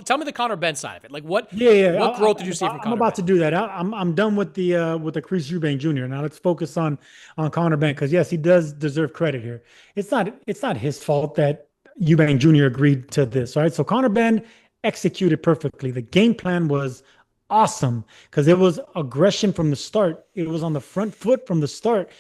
tell me the Conor Benn side of it. Like what Yeah. what growth did you see from I'm Conor about Benn? to do that. I'm done with the Chris Eubank Jr. Now let's focus on Conor Benn because yes, he does deserve credit here. It's not his fault that Eubank Jr. agreed to this. All right, so Conor Benn executed perfectly. The game plan was awesome because it was aggression from the start. It was on the front foot from the start,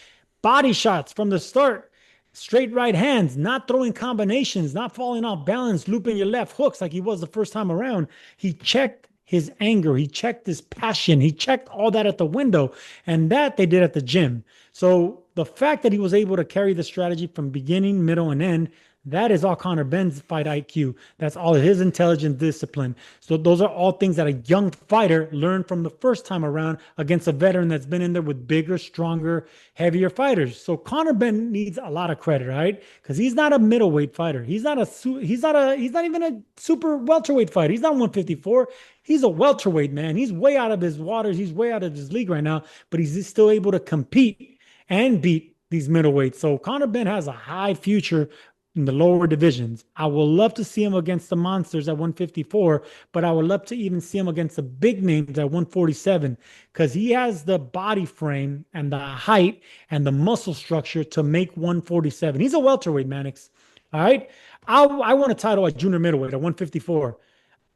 body shots from the start. Straight right hands, not throwing combinations, not falling off balance, looping your left hooks like he was the first time around. He checked his anger, he checked his passion, he checked all that at the window, and that they did at the gym. So the fact that he was able to carry the strategy from beginning, middle, and end, that is all Conor Benn's fight IQ. That's all his intelligence discipline. So those are all things that a young fighter learned from the first time around against a veteran that's been in there with bigger, stronger, heavier fighters. So Conor Benn needs a lot of credit, right? Because he's not a middleweight fighter. He's not even a super welterweight fighter. He's not 154. He's a welterweight, man. He's way out of his waters. He's way out of his league right now, but he's still able to compete and beat these middleweights. So Conor Benn has a high future in the lower divisions. I will love to see him against the monsters at 154, but I would love to even see him against the big names at 147 because he has the body frame and the height and the muscle structure to make 147. He's a welterweight, Mannix. All right. I want a title at junior middleweight at 154.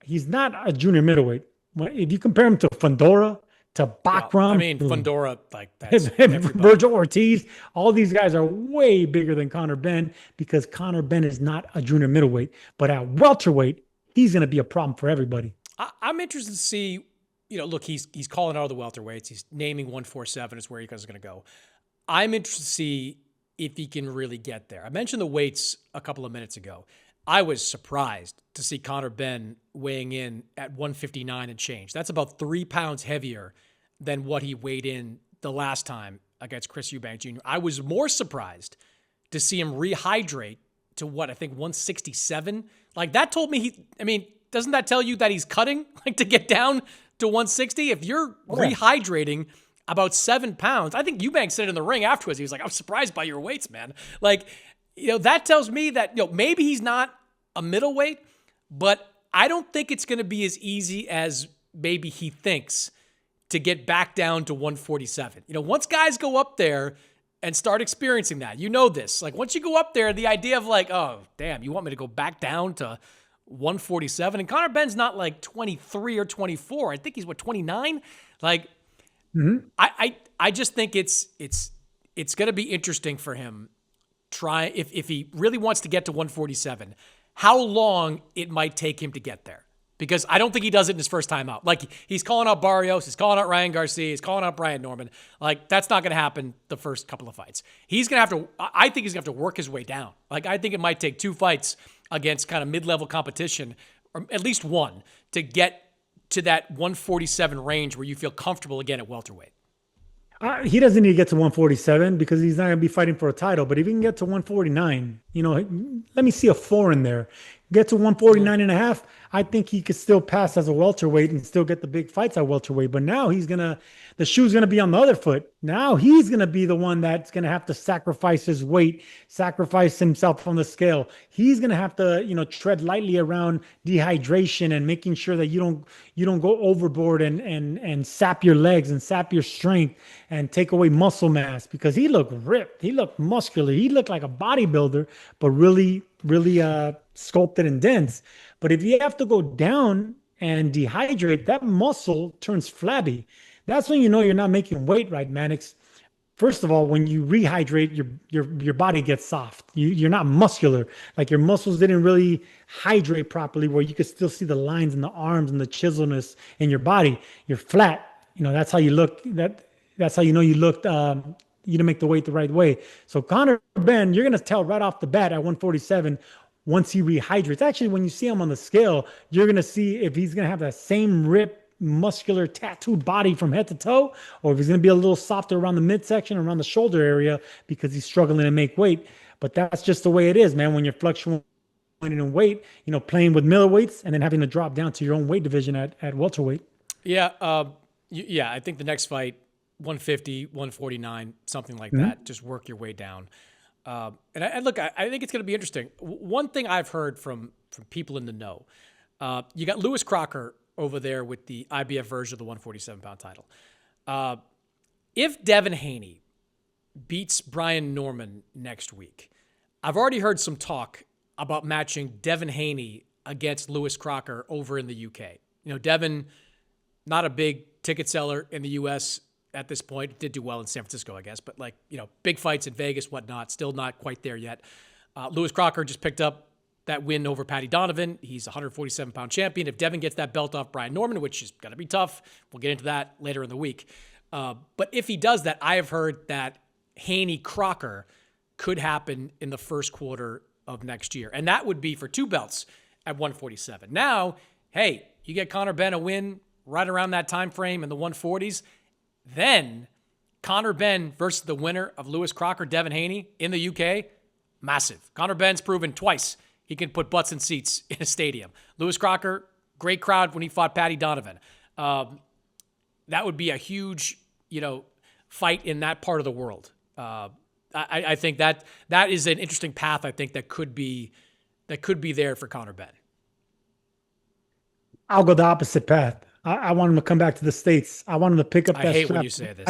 He's not a junior middleweight. If you compare him to Fundora, to Well, I Bakram, mean, to Fundora, like that's everybody. Virgil Ortiz, all these guys are way bigger than Conor Benn because Conor Benn is not a junior middleweight. But at welterweight, he's going to be a problem for everybody. I'm interested to see, look, he's calling out the welterweights. He's naming 147 is where he guys are going to go. I'm interested to see if he can really get there. I mentioned the weights a couple of minutes ago. I was surprised to see Conor Benn weighing in at 159 and change. That's about 3 pounds heavier than what he weighed in the last time against Chris Eubank Jr. I was more surprised to see him rehydrate to what I think 167. Like that told me doesn't that tell you that he's cutting like to get down to 160? If you're rehydrating about 7 pounds, I think Eubank said in the ring afterwards, he was like, I'm surprised by your weights, man. Like, that tells me that, maybe he's not a middleweight, but I don't think it's going to be as easy as maybe he thinks to get back down to 147. Once guys go up there and start experiencing that, this, like once you go up there, the idea of like, oh, damn, you want me to go back down to 147? And Conor Benn's not like 23 or 24. I think he's 29. Like, I just think it's going to be interesting for him. Try if he really wants to get to 147, how long it might take him to get there. Because I don't think he does it in his first time out. Like he's calling out Barrios, he's calling out Ryan Garcia, he's calling out Brian Norman. Like that's not going to happen the first couple of fights. He's going to have to, I think he's going to have to work his way down. Like I think it might take 2 fights against kind of mid-level competition, or at least one, to get to that 147 range where you feel comfortable again at welterweight. He doesn't need to get to 147 because he's not going to be fighting for a title. But if he can get to 149, let me see a 4 in there. Get to 149 and a half. I think he could still pass as a welterweight and still get the big fights at welterweight. But now the shoe's going to be on the other foot. Now he's going to be the one that's going to have to sacrifice his weight, sacrifice himself on the scale. He's going to have to, tread lightly around dehydration and making sure that you don't go overboard and sap your legs and sap your strength and take away muscle mass because he looked ripped. He looked muscular. He looked like a bodybuilder, but really sculpted and dense. But if you have to go down and dehydrate, that muscle turns flabby. That's when you know you're not making weight right, Mannix. First of all, when you rehydrate, your body gets soft. You're not muscular. Like your muscles didn't really hydrate properly where you could still see the lines in the arms and the chiselness in your body. You're flat. That's how you look. That's how you know you looked you didn't make the weight the right way. So Conor Benn, you're going to tell right off the bat at 147 once he rehydrates. Actually, when you see him on the scale, you're going to see if he's going to have that same ripped, muscular, tattooed body from head to toe, or if he's going to be a little softer around the midsection, around the shoulder area because he's struggling to make weight. But that's just the way it is, man, when you're fluctuating in weight, playing with middleweights and then having to drop down to your own weight division at welterweight. Yeah, I think the next fight, 150, 149, something like that. Just work your way down. And look, I think it's going to be interesting. One thing I've heard from people in the know, You got Lewis Crocker over there with the IBF version of the 147-pound title. If Devin Haney beats Brian Norman next week, I've already heard some talk about matching Devin Haney against Lewis Crocker over in the UK. Devin, not a big ticket seller in the US at this point. Did do well in San Francisco, I guess, but big fights in Vegas, whatnot, still not quite there yet. Lewis Crocker just picked up that win over Paddy Donovan. He's a 147-pound champion. If Devin gets that belt off Brian Norman, which is going to be tough, we'll get into that later in the week. But if he does that, I have heard that Haney-Crocker could happen in the first quarter of next year. And that would be for 2 belts at 147. Now, hey, you get Conor Benn a win right around that time frame in the 140s. Then Conor Benn versus the winner of Lewis Crocker, Devin Haney in the UK, massive. Conor Benn's proven twice he can put butts in seats in a stadium. Lewis Crocker, great crowd when he fought Paddy Donovan. That would be a huge, fight in that part of the world. I think that is an interesting path. I think that could be there for Conor Benn. I'll go the opposite path. I want him to come back to the States. I want him to pick up that strap. I hate strap. when you say this.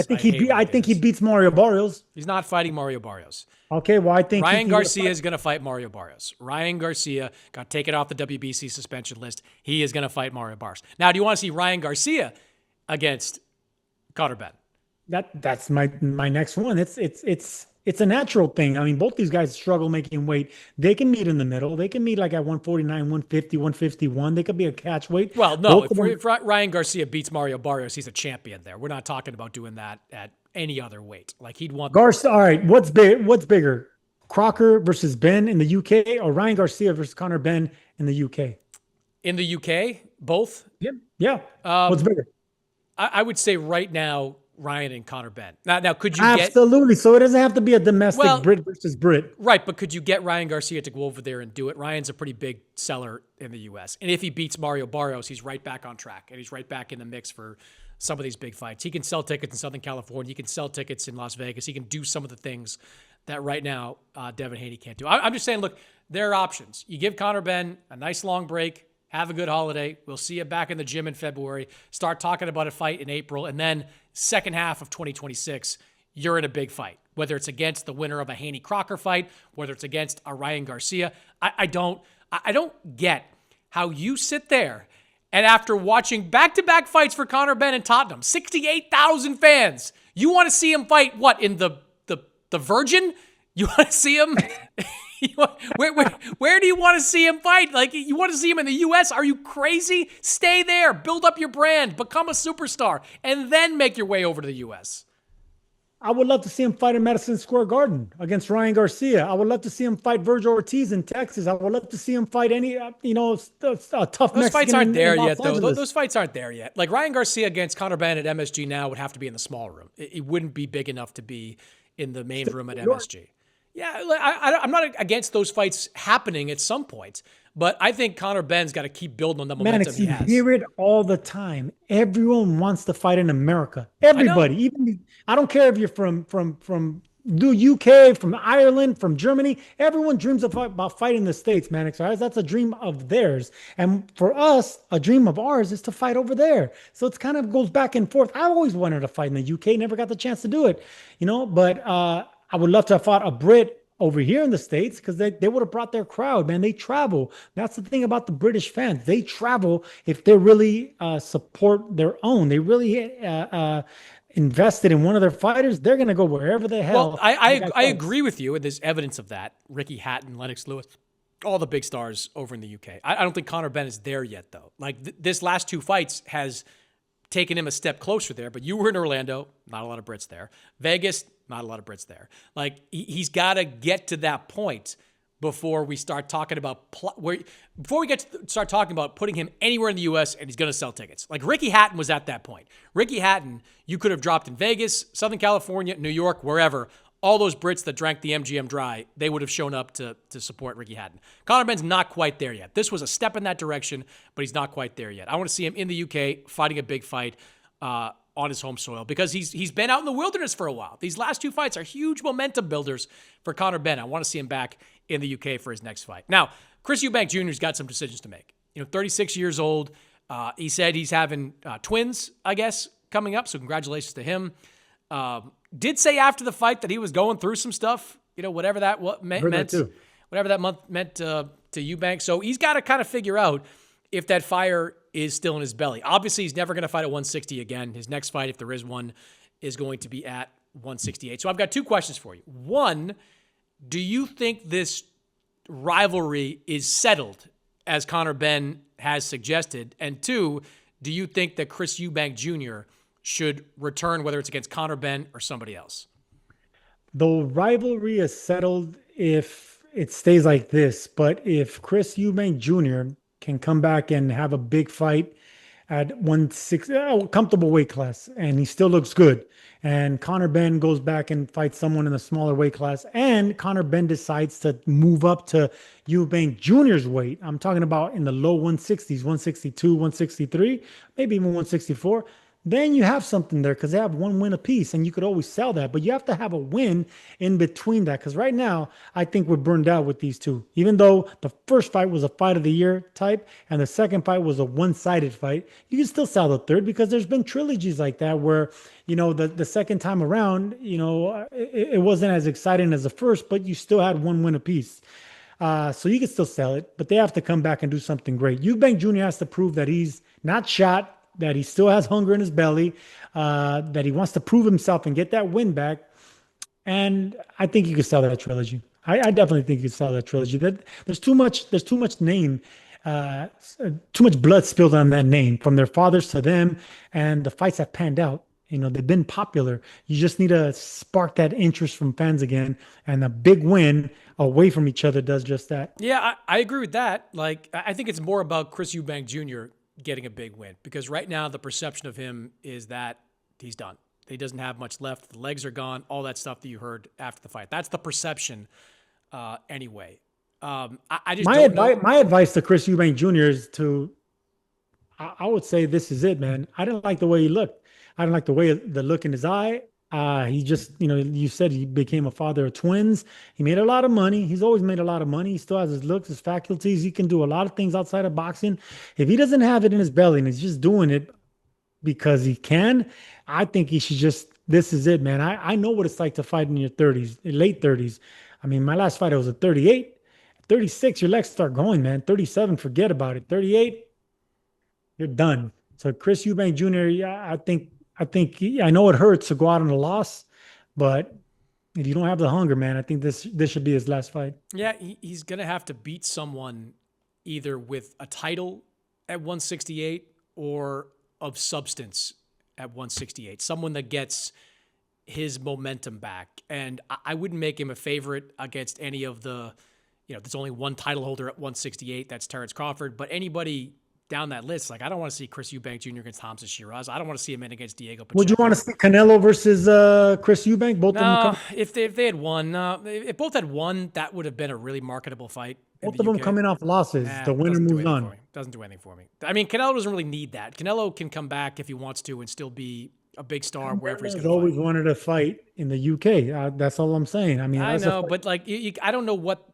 I think he beats Mario Barrios. He's not fighting Mario Barrios. Okay, well, I think Ryan Garcia is going to fight Mario Barrios. Ryan Garcia got taken off the WBC suspension list. He is going to fight Mario Barrios. Now, do you want to see Ryan Garcia against Conor Benn? That's my next one. It's a natural thing. I mean, both these guys struggle making weight. They can meet in the middle. They can meet like at 149, 150, 151. They could be a catch weight. Well, no, if Ryan Garcia beats Mario Barrios, he's a champion there. We're not talking about doing that at any other weight. Like he'd want Garcia. All right, what's bigger? Crocker versus Benn in the UK or Ryan Garcia versus Conor Benn in the UK? In the UK, both? Yeah. What's bigger? I would say right now, Ryan and Conor Benn. Now, could you Absolutely. So it doesn't have to be a domestic Brit versus Brit. Right, but could you get Ryan Garcia to go over there and do it? Ryan's a pretty big seller in the U.S. And if he beats Mario Barrios, he's right back on track. And he's right back in the mix for some of these big fights. He can sell tickets in Southern California. He can sell tickets in Las Vegas. He can do some of the things that right now Devin Haney can't do. I'm just saying, look, there are options. You give Conor Benn a nice long break. Have a good holiday. We'll see you back in the gym in February. Start talking about a fight in April. And then second half of 2026, you're in a big fight. Whether it's against the winner of a Haney-Crocker fight, whether it's against a Ryan Garcia. I don't get how you sit there and after watching back-to-back fights for Conor Benn in Tottenham, 68,000 fans, you want to see him fight, what, in the Virgin? You want to see him... Where do you want to see him fight? Like, you want to see him in the U.S.? Are you crazy? Stay there. Build up your brand. Become a superstar. And then make your way over to the U.S. I would love to see him fight in Madison Square Garden against Ryan Garcia. I would love to see him fight Virgil Ortiz in Texas. I would love to see him fight any, tough Those Mexican fights aren't there yet, though. Angeles. Those fights aren't there yet. Like, Ryan Garcia against Conor Benn at MSG now would have to be in the small room. It wouldn't be big enough to be in the main room at MSG. Yeah, I'm not against those fights happening at some point, but I think Conor Benn's got to keep building on the momentum he has. You hear it all the time. Everyone wants to fight in America. Everybody, I don't care if you're from the UK, from Ireland, from Germany. Everyone dreams about fighting in the States, Mannix. Right? That's a dream of theirs, and for us, a dream of ours is to fight over there. So it's kind of goes back and forth. I always wanted to fight in the UK, never got the chance to do it, but. I would love to have fought a Brit over here in the States because they would have brought their crowd, man. They travel. That's the thing about the British fans. They travel if they really support their own. They really invested in one of their fighters. They're going to go wherever the hell. Well, I agree with you, and there's evidence of that. Ricky Hatton, Lennox Lewis, all the big stars over in the UK. I don't think Conor Benn is there yet, though. Like, this last 2 fights has taken him a step closer there, but you were in Orlando, not a lot of Brits there. Vegas, not a lot of Brits there. Like, he's got to get to that point before we start talking about start talking about putting him anywhere in the U.S. and he's going to sell tickets. Like, Ricky Hatton was at that point. Ricky Hatton, you could have dropped in Vegas, Southern California, New York, wherever. All those Brits that drank the MGM dry, they would have shown up to support Ricky Hatton. Conor Benn's not quite there yet. This was a step in that direction, but he's not quite there yet. I want to see him in the UK fighting a big fight on his home soil because he's been out in the wilderness for a while. These last 2 fights are huge momentum builders for Conor Benn. I want to see him back in the UK for his next fight. Now, Chris Eubank Jr.'s got some decisions to make. 36 years old. He said he's having twins, I guess, coming up. So congratulations to him. Did say after the fight that he was going through some stuff, whatever that meant, whatever that month meant to Eubank. So he's got to kind of figure out if that fire is still in his belly. Obviously, he's never going to fight at 160 again. His next fight, if there is one, is going to be at 168. So I've got two questions for you. One, do you think this rivalry is settled, as Conor Benn has suggested? And two, do you think that Chris Eubank Jr. should return, whether it's against Conor Benn or somebody else? The rivalry is settled if it stays like this. But if Chris Eubank Jr. can come back and have a big fight at 160, a comfortable weight class, and he still looks good, and Conor Benn goes back and fights someone in a smaller weight class, and Conor Benn decides to move up to Eubank Jr.'s weight, I'm talking about in the low 160s, 162, 163, maybe even 164, then you have something there because they have one win apiece, and you could always sell that. But you have to have a win in between that, because right now I think we're burned out with these two. Even though the first fight was a fight of the year type and the second fight was a one-sided fight, you can still sell the third, because there's been trilogies like that where, the second time around, it wasn't as exciting as the first, but you still had one win apiece. So you can still sell it, but they have to come back and do something great. Eubank Jr. has to prove that he's not shot, that he still has hunger in his belly, that he wants to prove himself and get that win back. And I think you could sell that trilogy. I definitely think you could sell that trilogy. There's too much name, too much blood spilled on that name from their fathers to them, and the fights have panned out. They've been popular. You just need to spark that interest from fans again, and a big win away from each other does just that. Yeah, I agree with that. I think it's more about Chris Eubank Jr. getting a big win, because right now the perception of him is that he's done. He doesn't have much left. The legs are gone. All that stuff that you heard after the fight. That's the perception anyway. I just my advice to Chris Eubank Jr. is I would say this is it, man. I didn't like the way he looked. I didn't like the look in his eye. He just, you said he became a father of twins. He made a lot of money. He's always made a lot of money. He still has his looks, his faculties. He can do a lot of things outside of boxing. If he doesn't have it in his belly and he's just doing it because he can, I think he should this is it, man. I know what it's like to fight in your 30s, late 30s. I mean, my last fight, I was at 38. 36, your legs start going, man. 37, forget about it. 38, you're done. So Chris Eubank Jr., I know it hurts to go out on a loss, but if you don't have the hunger, man, I think this should be his last fight. Yeah, he's going to have to beat someone either with a title at 168 or of substance at 168. Someone that gets his momentum back. And I wouldn't make him a favorite against any of the, there's only one title holder at 168. That's Terrence Crawford. But anybody down that list, I don't want to see Chris Eubank Jr. against Hamza Shiraz. I don't want to see him in against Diego Pacheco. Would you want to see Canelo versus Chris Eubank? Both of them if they had won, if both had won, that would have been a really marketable fight. Both of them coming off losses. The winner moves on. Doesn't do anything for me. I mean, Canelo doesn't really need that. Canelo can come back if he wants to and still be a big star wherever he's going to fight. Always wanted to fight in the UK. That's all I'm saying. I mean, I know, but I don't know what,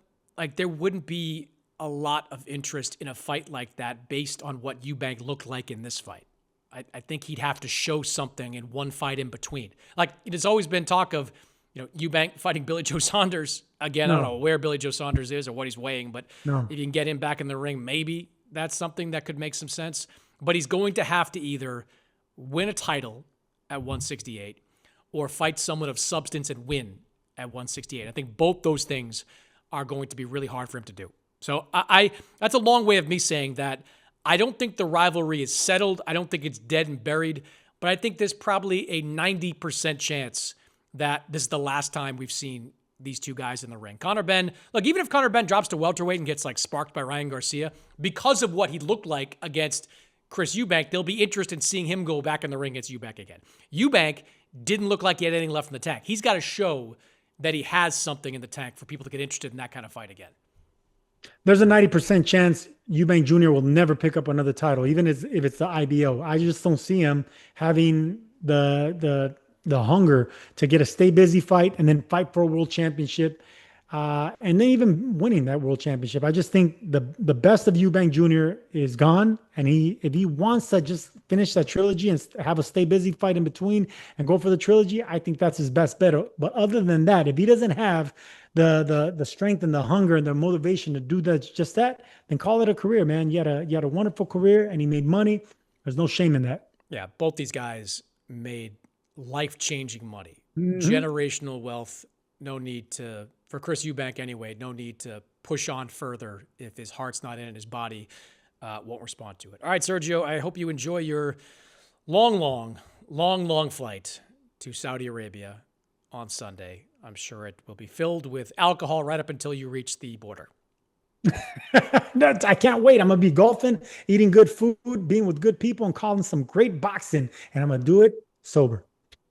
there wouldn't be a lot of interest in a fight like that based on what Eubank looked like in this fight. I think he'd have to show something in one fight in between. There's always been talk of, Eubank fighting Billy Joe Saunders. Again, I don't know where Billy Joe Saunders is or what he's weighing, but if you can get him back in the ring, maybe that's something that could make some sense. But he's going to have to either win a title at 168 or fight someone of substance and win at 168. I think both those things are going to be really hard for him to do. So that's a long way of me saying that I don't think the rivalry is settled. I don't think it's dead and buried, but I think there's probably a 90% chance that this is the last time we've seen these two guys in the ring. Conor Benn, look, even if Conor Benn drops to welterweight and gets sparked by Ryan Garcia, because of what he looked like against Chris Eubank, there'll be interest in seeing him go back in the ring against Eubank again. Eubank didn't look like he had anything left in the tank. He's got to show that he has something in the tank for people to get interested in that kind of fight again. There's a 90% chance Eubank Jr. will never pick up another title, even if it's the IBO. I just don't see him having the hunger to get a stay busy fight and then fight for a world championship. and then even winning that world championship. I just think the best of Eubank Jr. is gone, and if he wants to just finish that trilogy and have a stay busy fight in between and go for the trilogy, I think that's his best bet. But other than that, if he doesn't have the strength and the hunger and the motivation to do that, then call it a career, man. You had a wonderful career, and he made money. There's no shame in that. Yeah, both these guys made life-changing money, Hmm. generational wealth. No need to, for Chris Eubank anyway, no need to push on further if his heart's not in it, his body won't respond to it. All right, Sergio, I hope you enjoy your long flight to Saudi Arabia on Sunday. I'm sure it will be filled with alcohol right up until you reach the border. I can't wait. I'm gonna be golfing, eating good food, being with good people, and calling some great boxing. And I'm gonna do it sober.